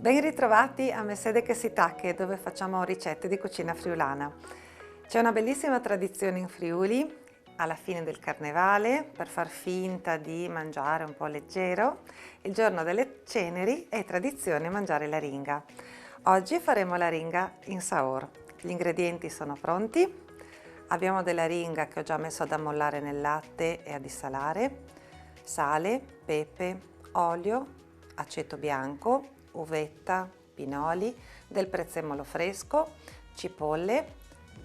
Ben ritrovati a Mesede che si tacche, dove facciamo ricette di cucina friulana. C'è una bellissima tradizione in Friuli, alla fine del carnevale, per far finta di mangiare un po' leggero. Il giorno delle ceneri è tradizione mangiare la ringa. Oggi faremo la ringa in saor. Gli ingredienti sono pronti. Abbiamo della ringa che ho già messo ad ammollare nel latte e a dissalare, sale, pepe, olio, aceto bianco, uvetta, pinoli, del prezzemolo fresco, cipolle,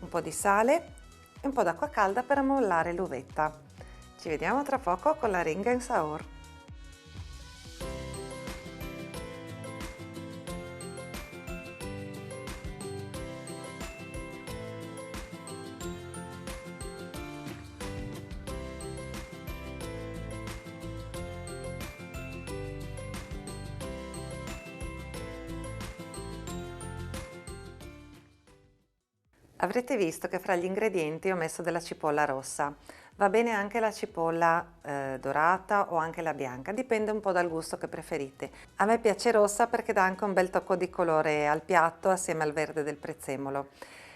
un po' di sale e un po' d'acqua calda per ammollare l'uvetta. Ci vediamo tra poco con la ringa in saor. Avrete visto che fra gli ingredienti ho messo della cipolla rossa. Va bene anche la cipolla dorata o anche la bianca, dipende un po' dal gusto che preferite. A me piace rossa perché dà anche un bel tocco di colore al piatto assieme al verde del prezzemolo.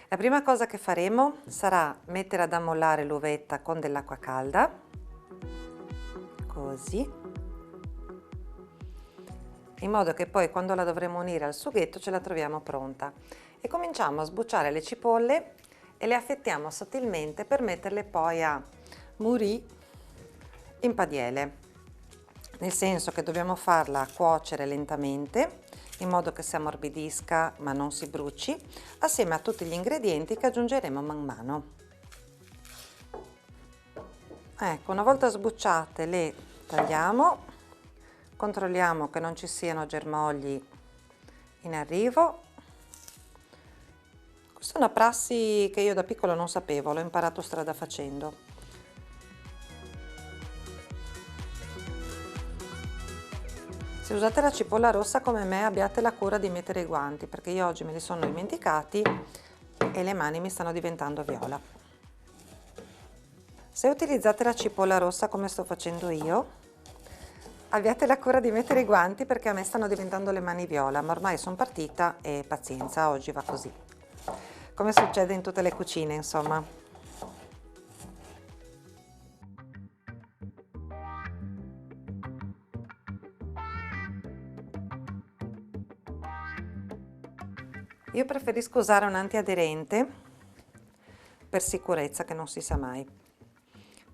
La prima cosa che faremo sarà mettere ad ammollare l'uvetta con dell'acqua calda, così, in modo che poi quando la dovremo unire al sughetto ce la troviamo pronta. E cominciamo a sbucciare le cipolle e le affettiamo sottilmente per metterle poi a murì in padiele, nel senso che dobbiamo farla cuocere lentamente in modo che si ammorbidisca ma non si bruci, assieme a tutti gli ingredienti che aggiungeremo man mano. Ecco, una volta sbucciate le tagliamo, controlliamo che non ci siano germogli in arrivo. Questa è una prassi che io da piccolo non sapevo, l'ho imparato strada facendo. Se usate la cipolla rossa come me, abbiate la cura di mettere i guanti, perché io oggi me li sono dimenticati e le mani mi stanno diventando viola. Se utilizzate la cipolla rossa come sto facendo io, abbiate la cura di mettere i guanti perché a me stanno diventando le mani viola, ma ormai sono partita e pazienza, oggi va così. Come succede in tutte le cucine, insomma. Io preferisco usare un antiaderente per sicurezza, che non si sa mai,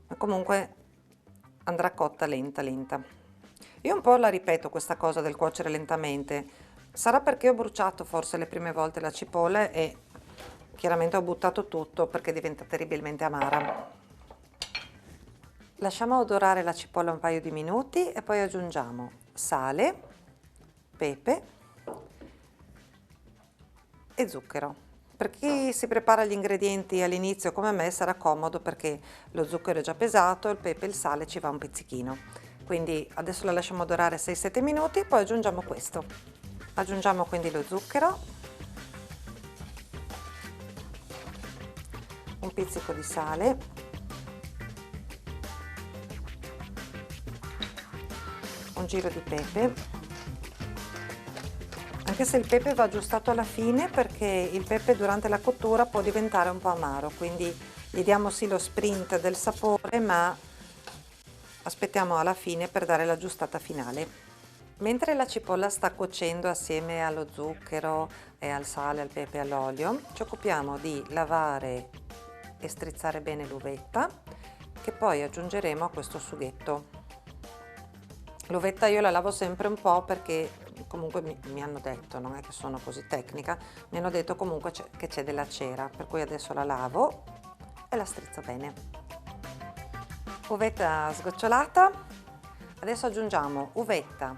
ma comunque andrà cotta lenta lenta. Io un po' la ripeto questa cosa del cuocere lentamente, sarà perché ho bruciato forse le prime volte la cipolla e chiaramente ho buttato tutto perché diventa terribilmente amara. Lasciamo odorare la cipolla un paio di minuti e poi aggiungiamo sale, pepe e zucchero. Per chi si prepara gli ingredienti all'inizio come me sarà comodo perché lo zucchero è già pesato, il pepe e il sale ci va un pizzichino. Quindi adesso la lasciamo odorare 6-7 minuti, poi aggiungiamo questo. Aggiungiamo quindi lo zucchero, un pizzico di sale, un giro di pepe, anche se il pepe va aggiustato alla fine perché il pepe durante la cottura può diventare un po' amaro, quindi gli diamo sì lo sprint del sapore, ma aspettiamo alla fine per dare l'aggiustata finale. Mentre la cipolla sta cuocendo assieme allo zucchero e al sale, al pepe e all'olio, ci occupiamo di lavare e strizzare bene l'uvetta che poi aggiungeremo a questo sughetto. L'uvetta io la lavo sempre un po' perché comunque mi hanno detto, non è che sono così tecnica, mi hanno detto comunque che c'è della cera, per cui adesso la lavo e la strizzo bene. Uvetta sgocciolata, adesso aggiungiamo uvetta,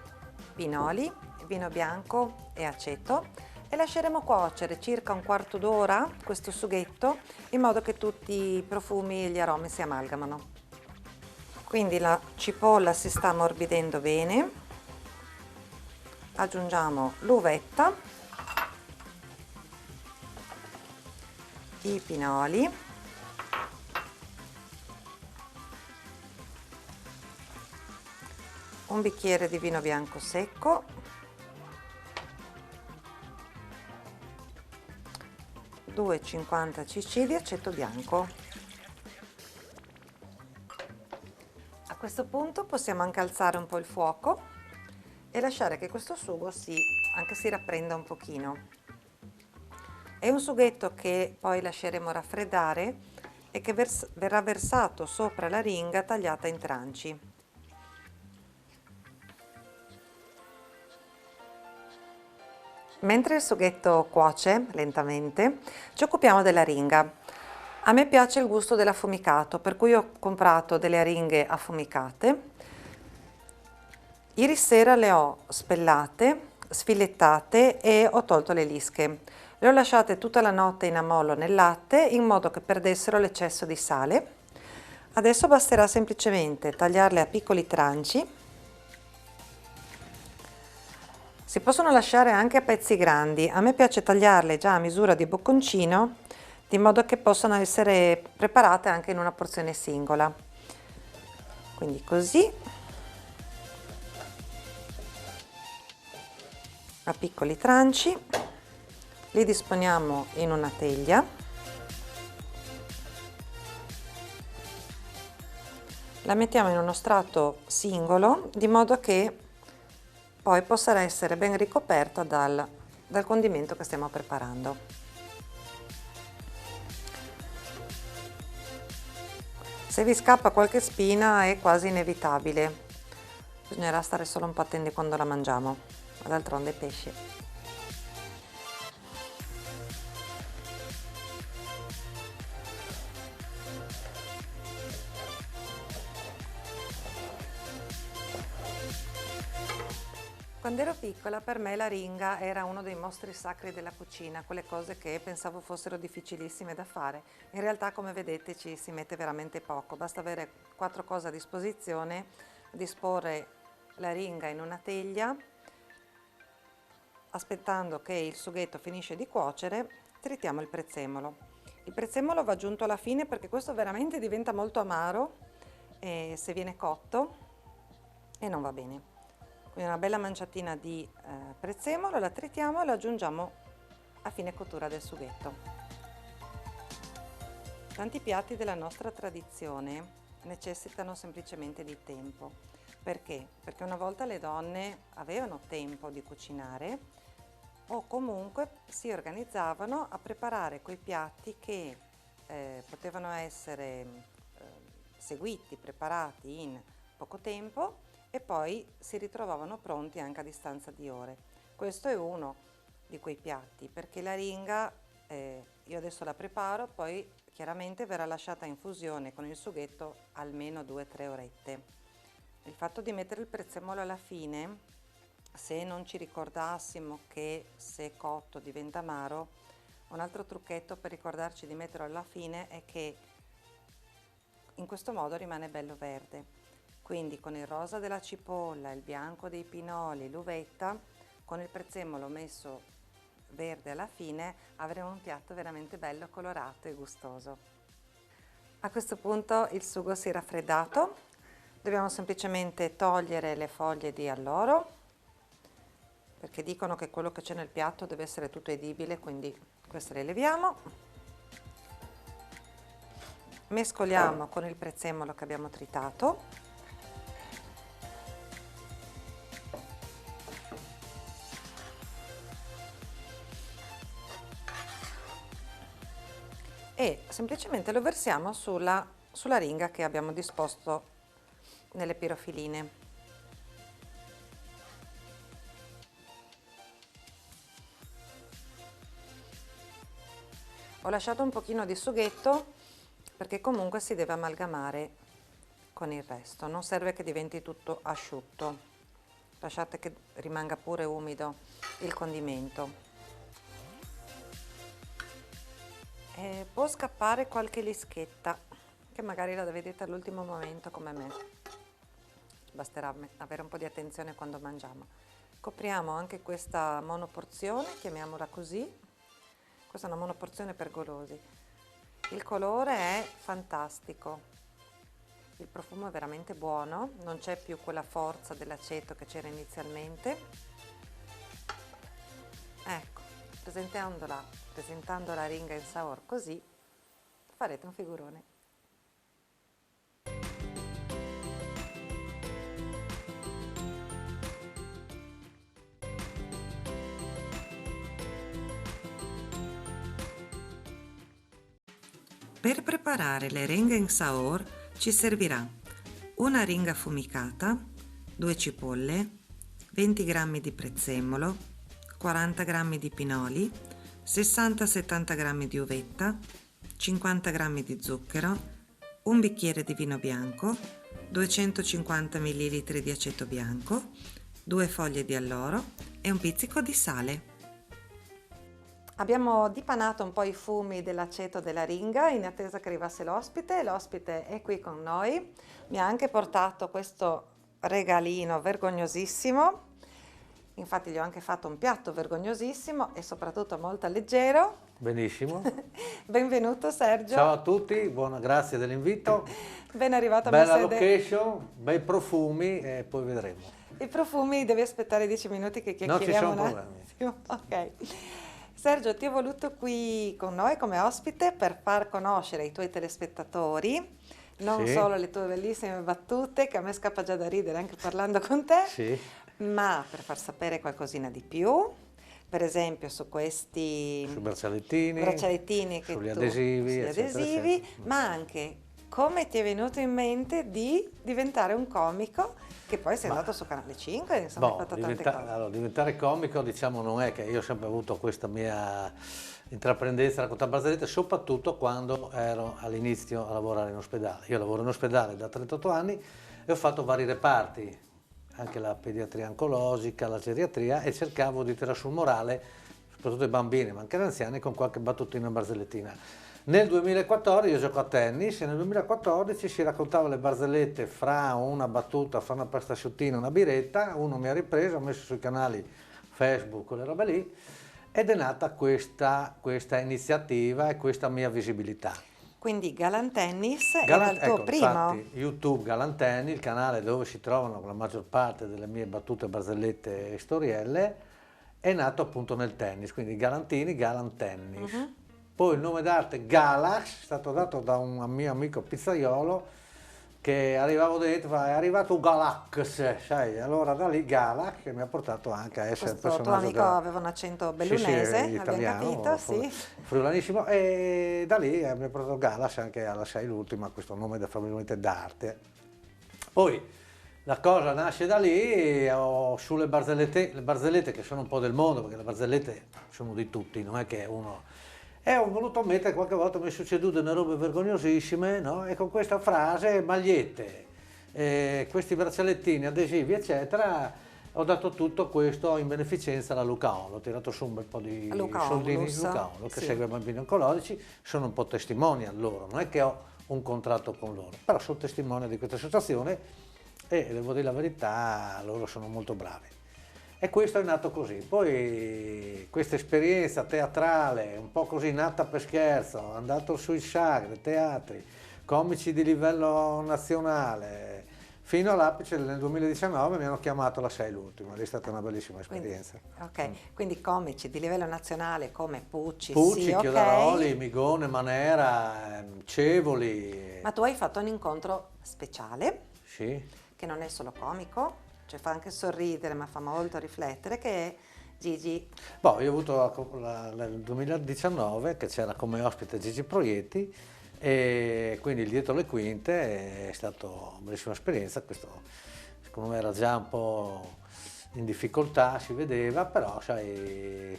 pinoli, vino bianco e aceto e lasceremo cuocere circa un quarto d'ora questo sughetto in modo che tutti i profumi e gli aromi si amalgamano. Quindi la cipolla si sta ammorbidendo bene, aggiungiamo l'uvetta, i pinoli, un bicchiere di vino bianco secco 250 cc di aceto bianco. A questo punto possiamo anche alzare un po' il fuoco e lasciare che questo sugo anche si rapprenda un pochino. È un sughetto che poi lasceremo raffreddare e che verrà versato sopra la ringa tagliata in tranci. Mentre il sughetto cuoce lentamente, ci occupiamo della ringa. A me piace il gusto dell'affumicato, per cui ho comprato delle aringhe affumicate. Ieri sera le ho spellate, sfilettate e ho tolto le lische. Le ho lasciate tutta la notte in ammollo nel latte in modo che perdessero l'eccesso di sale. Adesso basterà semplicemente tagliarle a piccoli tranci. Si possono lasciare anche a pezzi grandi, a me piace tagliarle già a misura di bocconcino, di modo che possano essere preparate anche in una porzione singola. Quindi così, a piccoli tranci, li disponiamo in una teglia. La mettiamo in uno strato singolo, di modo che poi possa essere ben ricoperta dal condimento che stiamo preparando. Se vi scappa qualche spina è quasi inevitabile, bisognerà stare solo un po' attenti quando la mangiamo, ma d'altronde è pesce. Quando ero piccola per me la ringa era uno dei mostri sacri della cucina, quelle cose che pensavo fossero difficilissime da fare. In realtà, come vedete, ci si mette veramente poco, basta avere 4 cose a disposizione, disporre la ringa in una teglia, aspettando che il sughetto finisce di cuocere, tritiamo il prezzemolo. Il prezzemolo va aggiunto alla fine perché questo veramente diventa molto amaro se viene cotto e non va bene. Quindi una bella manciatina di prezzemolo, la tritiamo e la aggiungiamo a fine cottura del sughetto. Tanti piatti della nostra tradizione necessitano semplicemente di tempo. Perché? Perché una volta le donne avevano tempo di cucinare o comunque si organizzavano a preparare quei piatti che potevano essere seguiti, preparati in poco tempo e poi si ritrovavano pronti anche a distanza di ore. Questo è uno di quei piatti, perché la ringa, io adesso la preparo, poi chiaramente verrà lasciata in fusione con il sughetto almeno 2-3 orette. Il fatto di mettere il prezzemolo alla fine, se non ci ricordassimo che se è cotto diventa amaro, un altro trucchetto per ricordarci di metterlo alla fine è che in questo modo rimane bello verde. Quindi con il rosa della cipolla, il bianco dei pinoli, l'uvetta, con il prezzemolo messo verde alla fine avremo un piatto veramente bello, colorato e gustoso. A questo punto il sugo si è raffreddato, dobbiamo semplicemente togliere le foglie di alloro, perché dicono che quello che c'è nel piatto deve essere tutto edibile, quindi queste le leviamo. Mescoliamo con il prezzemolo che abbiamo tritato. E semplicemente lo versiamo sulla ringa che abbiamo disposto nelle pirofiline. Ho lasciato un pochino di sughetto perché comunque si deve amalgamare con il resto, non serve che diventi tutto asciutto, lasciate che rimanga pure umido il condimento. Può scappare qualche lischetta che magari la vedete all'ultimo momento come me, basterà avere un po' di attenzione quando mangiamo. Copriamo anche questa monoporzione, chiamiamola così, questa è una monoporzione per golosi. Il colore è fantastico, il profumo è veramente buono, non c'è più quella forza dell'aceto che c'era inizialmente. Ecco, presentando la ringa in saor così, farete un figurone. Per preparare le ringhe in saor ci servirà una ringa affumicata, 2 cipolle, 20 g di prezzemolo, 40 g di pinoli, 60-70 g di uvetta, 50 g di zucchero, un bicchiere di vino bianco, 250 ml di aceto bianco, 2 foglie di alloro e un pizzico di sale. Abbiamo dipanato un po' i fumi dell'aceto della ringa in attesa che arrivasse l'ospite. L'ospite è qui con noi, mi ha anche portato questo regalino vergognosissimo, infatti gli ho anche fatto un piatto vergognosissimo e soprattutto molto leggero. Benissimo. Benvenuto Sergio. Ciao a tutti, grazie dell'invito. Ben arrivato a Bella Mercedes. location, bei profumi e poi vedremo. I profumi devi aspettare 10 minuti che chiacchieriamo. Non ci sono attimo. Ok. Sergio, ti ho voluto qui con noi come ospite per far conoscere ai tuoi telespettatori non Sì. solo le tue bellissime battute, che a me scappa già da ridere anche parlando con te, Sì. ma per far sapere qualcosina di più, per esempio su questi Sui braccialettini, che sugli tu, adesivi, sugli eccetera, adesivi, eccetera. ma anche come ti è venuto in mente di diventare un comico, che poi sei andato su Canale 5, insomma hai fatto tante cose. Allora, diventare comico, diciamo, non è che io ho sempre avuto questa mia intraprendenza a raccontare barzellette, soprattutto quando ero all'inizio a lavorare in ospedale. Io lavoro in ospedale da 38 anni e ho fatto vari reparti, anche la pediatria oncologica, la geriatria, e cercavo di tirare sul morale, soprattutto ai bambini, ma anche agli anziani, con qualche battutina e barzellettina. Nel 2014 io gioco a tennis e nel 2014 si raccontava le barzellette fra una battuta, fra una pasta asciuttina e una biretta, uno mi ha ripreso, ho messo sui canali Facebook, quelle robe lì, ed è nata questa iniziativa e questa mia visibilità. Quindi Galantennis era il tuo primo? Infatti, YouTube Galantenni, il canale dove si trovano la maggior parte delle mie battute, barzellette e storielle, è nato appunto nel tennis, quindi Galantini, Galantennis. Poi il nome d'arte Galax è stato dato da un mio amico pizzaiolo che arrivavo dentro, è arrivato un Galax, sai, allora da lì Galax che mi ha portato anche a essere il Questo tuo personaggio amico aveva un accento bellunese, sì, italiano, abbiamo capito, sì. friulanissimo, e da lì mi ha portato Galax anche alla Sei l'ultima, questo nome probabilmente d'arte. Poi la cosa nasce da lì, ho sulle barzellette, le barzellette che sono un po' del mondo, perché le barzellette sono di tutti, non è che uno... E ho voluto mettere, qualche volta mi è succeduto delle robe vergognosissime, no? E con questa frase, magliette, questi braccialettini, adesivi, eccetera, ho dato tutto questo in beneficenza alla Lucaolo, ho tirato su un bel po' di soldini di Lucaolo, che segue i bambini oncologici, sono un po' testimonial loro, non è che ho un contratto con loro, però sono testimone di questa associazione e devo dire la verità, loro sono molto bravi. E questo è nato così, poi questa esperienza teatrale, un po' così nata per scherzo, andato sui sagre, teatri, comici di livello nazionale, fino all'apice nel 2019 mi hanno chiamato alla Sei l'ultima, lì è stata una bellissima esperienza. Quindi comici di livello nazionale come Pucci, Pucci, Chiodaroli, Migone, Manera, Cevoli. Ma tu hai fatto un incontro speciale, sì, che non è solo comico, cioè fa anche sorridere ma fa molto riflettere, che è Gigi. Io ho avuto nel 2019 che c'era come ospite Gigi Proietti e quindi il dietro le quinte è stata una bellissima esperienza. Questo secondo me era già un po' in difficoltà, si vedeva, però sai,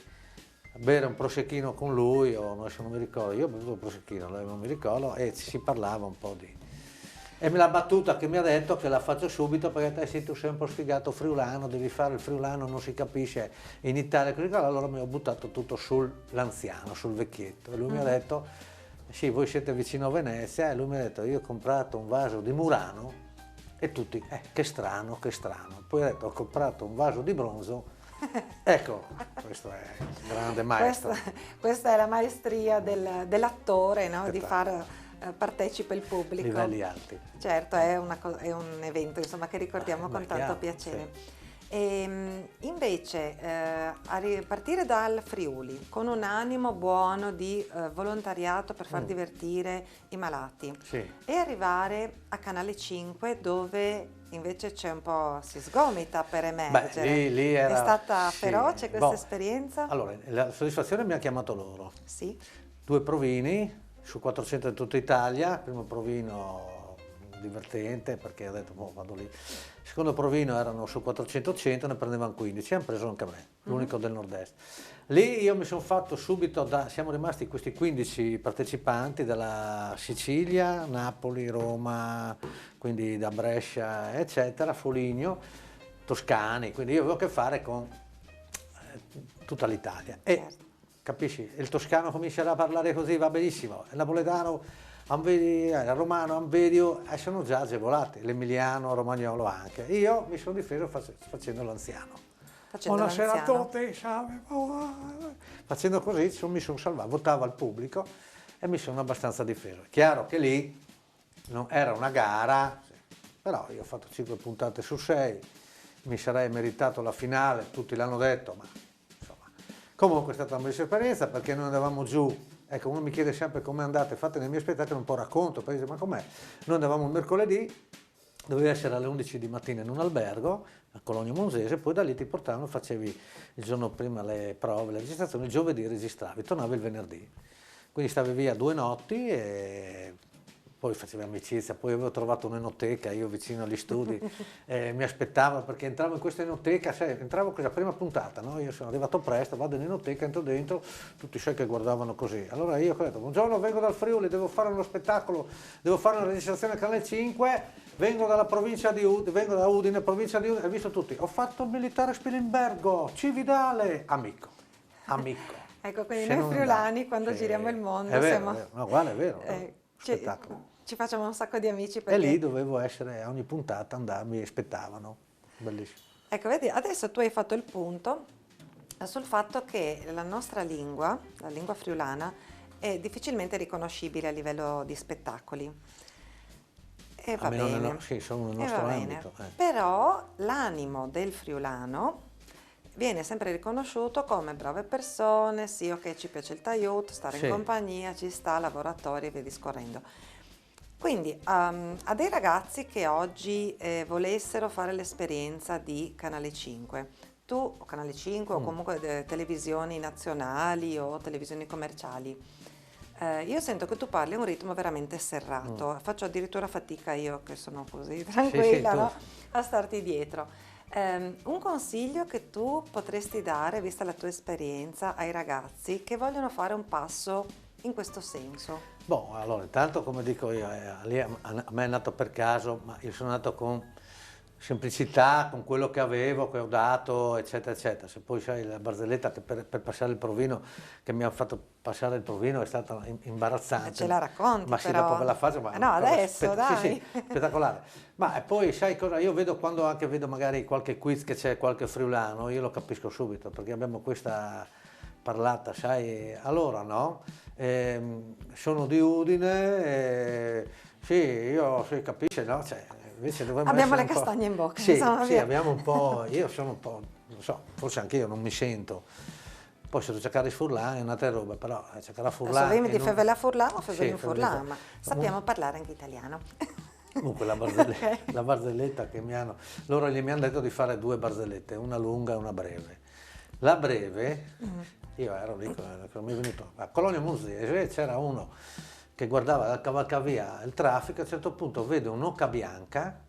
bere un prosecchino con lui, o non mi ricordo, io ho bevuto un prosecchino, lui non mi ricordo, e ci si parlava un po' di... E la battuta che mi ha detto, che la faccio subito, perché te sei tu sempre sfigato friulano, devi fare il friulano, non si capisce in Italia, allora mi ho buttato tutto sull'anziano, sul vecchietto, e lui mi ha detto, sì, voi siete vicino a Venezia, e lui mi ha detto, io ho comprato un vaso di Murano, e tutti, che strano, che strano. Poi ha detto, ho comprato un vaso di bronzo, ecco, questo è il grande maestro. Questa è la maestria dell'attore, no? Di far partecipa il pubblico. Livelli alti. Certo, è un evento insomma, che ricordiamo con tanto chiaro, piacere. Sì. Invece partire dal Friuli con un animo buono di volontariato per far divertire i malati Sì. e arrivare a Canale 5 dove invece c'è un po', si sgomita per emergere. Beh, lì era, È stata sì, feroce questa boh. esperienza? Allora, la soddisfazione mi ha chiamato loro. Sì. 2 provini su 400 in tutta Italia, primo provino divertente perché ho detto, boh, vado lì. Il secondo provino erano su 400, 100, ne prendevano 15, hanno preso anche me, l'unico del nord-est. Lì io mi sono fatto subito, siamo rimasti questi 15 partecipanti dalla Sicilia, Napoli, Roma, quindi da Brescia, eccetera, Foligno, toscani, quindi io avevo a che fare con tutta l'Italia. E Certo. capisci, il toscano comincia a parlare così, va benissimo, il napoletano, il romano, Amvedio, sono già agevolati, l'emiliano, romagnolo anche. Io mi sono difeso facendo l'anziano. Buonasera a tutti, salve. Facendo così mi sono salvato, votavo al pubblico e mi sono abbastanza difeso. Chiaro che lì non era una gara, però io ho fatto 5 puntate su 6, mi sarei meritato la finale, tutti l'hanno detto, ma insomma. Comunque è stata una bellissima esperienza perché noi andavamo giù, ecco, uno mi chiede sempre come andate, fate nei miei spettacoli un po' racconto, poi dice ma com'è? Noi andavamo il mercoledì, dovevi essere alle 11 di mattina in un albergo a Cologno Monzese, poi da lì ti portavano, facevi il giorno prima le prove, le registrazioni, il giovedì registravi, tornavi il venerdì. Quindi stavi via 2 notti e poi facevi amicizia, poi avevo trovato un'enoteca io vicino agli studi, mi aspettava perché entravo in questa enoteca, sai, entravo questa prima puntata, no? Io sono arrivato presto, vado in enoteca, entro dentro, tutti sai che guardavano così. Allora io ho detto, buongiorno, vengo dal Friuli, devo fare uno spettacolo, devo fare una registrazione a Canale 5, vengo dalla provincia di Udine, vengo da Udine, provincia di Udine, hai visto tutti, ho fatto il militare a Spilimbergo, Cividale, amico. Ecco, quindi noi friulani quando giriamo il mondo è vero, siamo... è vero. No, guarda, è vero, spettacolo. Ci facciamo un sacco di amici E perché... lì dovevo essere, a ogni puntata mi aspettavano, bellissimo. Ecco, vedi, adesso tu hai fatto il punto sul fatto che la nostra lingua, la lingua friulana, è difficilmente riconoscibile a livello di spettacoli. E va bene. Sì, sono nel E nostro va bene. ambito. Però l'animo del friulano viene sempre riconosciuto come brave persone, sì, ok, ci piace il tagliuto, stare Sì. in compagnia, ci sta, lavoratori e via discorrendo. Quindi a dei ragazzi che oggi volessero fare l'esperienza di Canale 5, tu o Canale 5 o comunque televisioni nazionali o televisioni commerciali, io sento che tu parli a un ritmo veramente serrato, faccio addirittura fatica io che sono così tranquilla, sì, no? A starti dietro. Un consiglio che tu potresti dare, vista la tua esperienza, ai ragazzi che vogliono fare un passo in questo senso? Boh, allora intanto come dico io, lì a me è nato per caso, ma io sono nato con semplicità, con quello che avevo, che ho dato, eccetera, eccetera. Se poi sai la barzelletta che per passare il provino, che mi ha fatto passare il provino è stata imbarazzante. Ce la racconti ma sì, però. dopo ve la faccio, ma No, adesso, dai. Sì, spettacolare. Ma poi sai cosa, io vedo quando anche vedo magari qualche quiz che c'è qualche friulano, io lo capisco subito, perché abbiamo questa parlata, sai, allora no? Sono di Udine, sì, io si capisce, no? Cioè, invece abbiamo le castagne in bocca. Sì, insomma, sì, via. abbiamo un po', io sono un po', non so, forse anche io non mi sento. Poi se cercare di Furlan è un'altra roba, però cercare a Furlan... Adesso di Fevella Furlan o Sì, Fevella Furlan, ma sappiamo parlare anche italiano. Comunque la barzelletta che mi hanno... Loro mi hanno detto di fare 2 barzellette, una lunga e una breve. La breve, io ero lì, mi è venuto a Cologno Monzese, c'era uno che guardava dal cavalcavia il traffico, a un certo punto vede un'oca bianca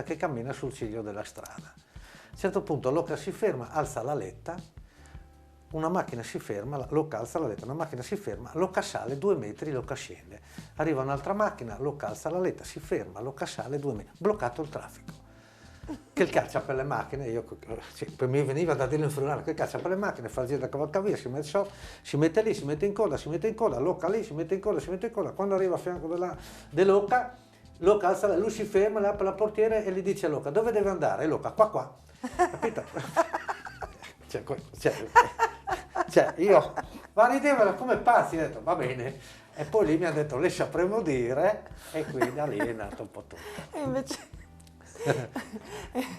che cammina sul ciglio della strada. A un certo punto l'oca si ferma, alza la letta, una macchina si ferma, l'oca alza la letta, una macchina si ferma, l'oca sale 2 metri, l'oca scende. Arriva un'altra macchina, l'oca alza la letta, si ferma, l'oca sale 2 metri, bloccato il traffico. Che il caccia per le macchine, per me veniva da dire in friulano, che il caccia per le macchine, fa il giro da cavalcavia, si mette lì, si mette in coda, l'oca lì, si mette in coda, quando arriva a fianco dell'oca, l'oca alza, lui si ferma, le apre la portiera e gli dice all'oca, dove deve andare? E l'oca, qua, capito? Io, ma ridevano come pazzi, ho detto, va bene, e poi lì mi ha detto, le sapremo dire, e qui da lì è nato un po' tutto. E invece...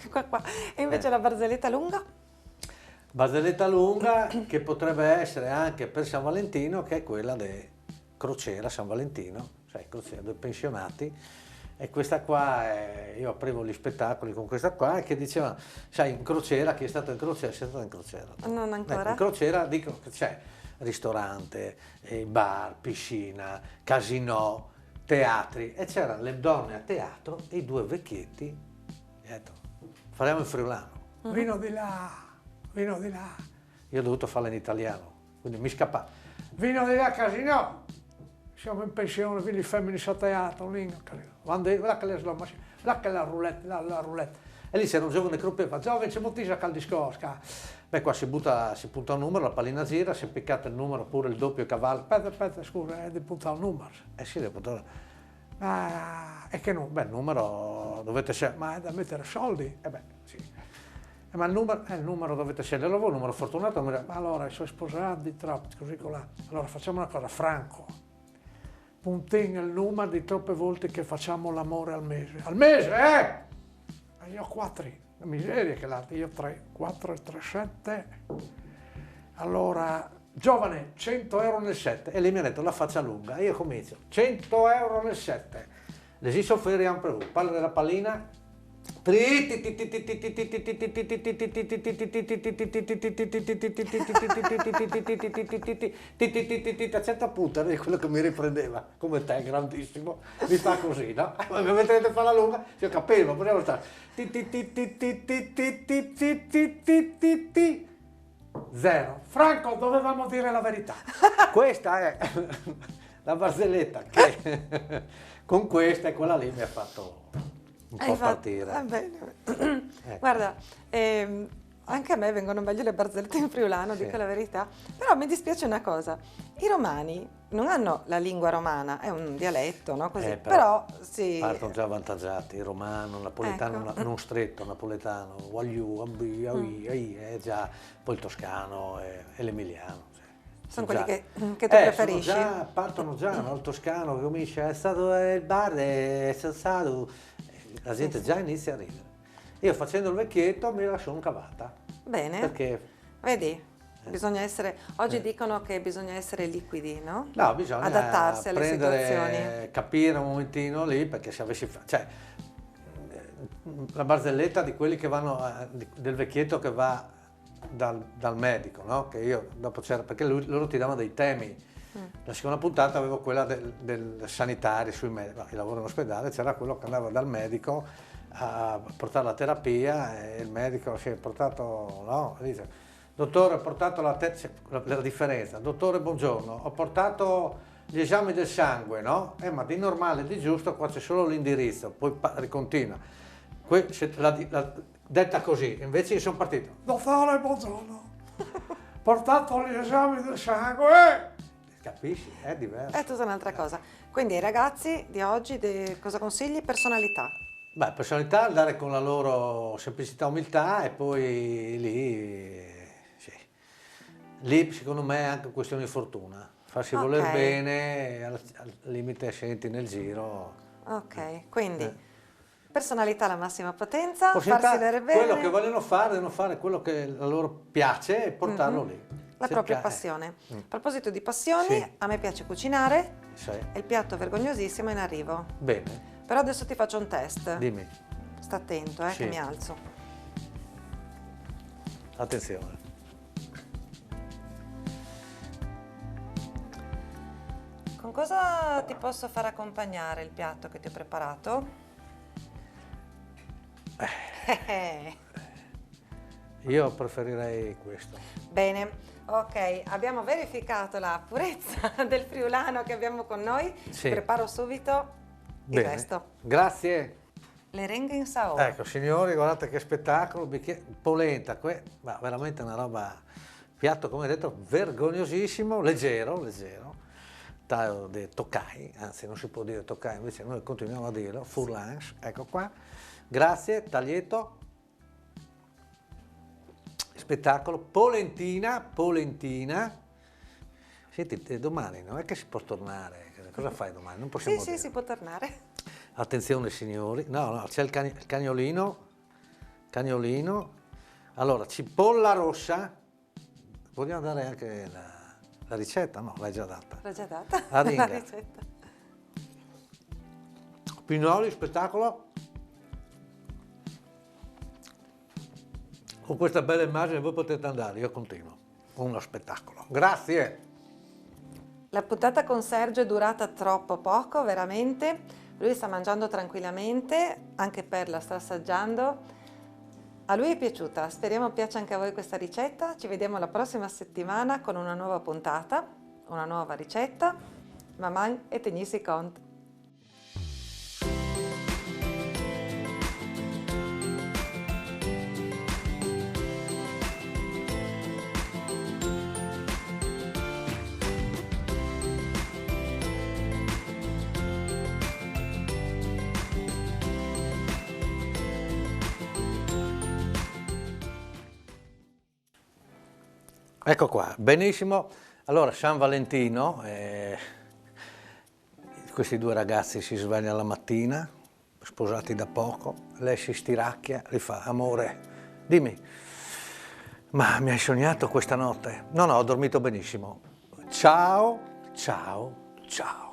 Qua. E invece la barzelletta lunga? Barzelletta lunga che potrebbe essere anche per San Valentino, che è quella di crociera San Valentino, sai, crociera dei pensionati. E questa qua, io aprivo gli spettacoli con questa qua che diceva, sai, in crociera, chi è stato in crociera, sei stato in crociera. Non ancora. Ecco, in crociera dico che c'è ristorante, bar, piscina, casinò, teatri, e c'erano le donne a teatro e i due vecchietti, e ho detto, faremo in friulano, vino di là, vino di là. Io ho dovuto farla in italiano, quindi mi scappa, vino di là casinò. Siamo in pensione, quindi femmine a teatro, là che le slomaci, là che la roulette, la roulette. E lì c'era un giovane gruppo e fa, giovane, c'è moltissimo cal discosca. Beh, qua si punta un numero, la pallina gira, si è piccato il numero, pure il doppio cavallo. Aspetta, scusa, devi puntare un numero. Sì, devo puntare. E che no? Beh, il numero dovete scegliere, ma è da mettere soldi? Beh, sì. Ma il numero dovete scegliere, il numero fortunato, allora i suoi sposati, troppo, così colà. Allora facciamo una cosa, Franco. Puntegna il numero di troppe volte che facciamo l'amore al mese. Al mese, Io ho 4, la miseria che l'altro, io 3, 4 e 3, 7. Allora, giovane, 100 euro nel 7. E lei mi ha detto la faccia lunga. Io comincio, 100 euro nel 7. Les soffriamo per voi. Parlo della pallina. A certo punto era quello che mi riprendeva, come te, grandissimo, mi fa così, no? Ma mi mettete a fare la lunga, io capivo, potevo stare. Zero. Franco, dovevamo dire la verità. Questa è la barzelletta che con questa e quella lì mi ha fatto un po' partire. Va bene. Ecco. Guarda, anche a me vengono meglio le barzellette in friulano, dico la verità, però mi dispiace una cosa, i romani non hanno la lingua romana, è un dialetto, no? Così, però sì. Partono già avvantaggiati, il romano, il napoletano, ecco. Non stretto, napoletano, già, poi il toscano e l'emiliano. Sono quelli che tu preferisci? Partono già, no? Il toscano che comincia, è stato il bar, è stato, la gente già inizia a ridere. Io facendo il vecchietto mi la sono cavata. Bene, perché, vedi, bisogna essere, oggi dicono che bisogna essere liquidi, no? No, bisogna adattarsi alle situazioni. Capire un momentino lì, perché se avessi, cioè, la barzelletta di quelli che vanno, del vecchietto che va dal medico, no? Che io dopo c'era, perché loro ti davano dei temi. La seconda puntata avevo quella del sanitario sui medici, io lavoro in ospedale, c'era quello che andava dal medico a portare la terapia e il medico si è portato, no? Dice, dottore, ho portato la differenza, dottore buongiorno, ho portato gli esami del sangue, no? Ma di normale, di giusto, qua c'è solo l'indirizzo, poi ricontinua. Detta così, invece io sono partito, dottore buongiorno, portato gli esami del sangue, capisci? È diverso. È tutta un'altra cosa. Quindi ai ragazzi di oggi cosa consigli? Personalità. Beh, personalità, andare con la loro semplicità, umiltà e poi lì secondo me è anche questione di fortuna, farsi voler bene, al limite senti nel giro. Ok, quindi personalità alla massima potenza, farsi vedere bene. Quello che vogliono fare, devono fare quello che a loro piace e portarlo lì. La propria passione. A proposito di passioni, a me piace cucinare e il piatto vergognosissimo è in arrivo. Bene. Però adesso ti faccio un test. Dimmi. Sta attento, che mi alzo. Attenzione. Con cosa ti posso far accompagnare il piatto che ti ho preparato? Io preferirei questo. Bene, ok, abbiamo verificato la purezza del friulano che abbiamo con noi. Ti preparo subito il resto. Grazie. Le renghe in saor. Ecco, signori, guardate che spettacolo, polenta, ma veramente una roba, piatto come detto vergognosissimo, leggero, taglio di toccai, anzi non si può dire toccai, invece noi continuiamo a dirlo, fourlans, ecco qua, grazie, taglietto, spettacolo, polentina, senti, domani non è che si può tornare, cosa fai domani? Non possiamo dire. Sì, si può tornare. Attenzione signori, no, c'è il cagnolino, allora cipolla rossa, vogliamo dare anche la ricetta? No, l'hai già data. L'ho già data, Aringa. la ricetta. Pinoli, spettacolo. Con questa bella immagine voi potete andare, io continuo. Uno spettacolo. Grazie. La puntata con Sergio è durata troppo poco, veramente. Lui sta mangiando tranquillamente, anche Perla sta assaggiando. A lui è piaciuta, speriamo piaccia anche a voi questa ricetta. Ci vediamo la prossima settimana con una nuova puntata, una nuova ricetta. Maman e tegnisi cont. Ecco qua, benissimo. Allora, San Valentino, questi due ragazzi si svegliano la mattina, sposati da poco, lei si stiracchia, gli fa, amore, dimmi, ma mi hai sognato questa notte? No, ho dormito benissimo. Ciao, ciao, ciao.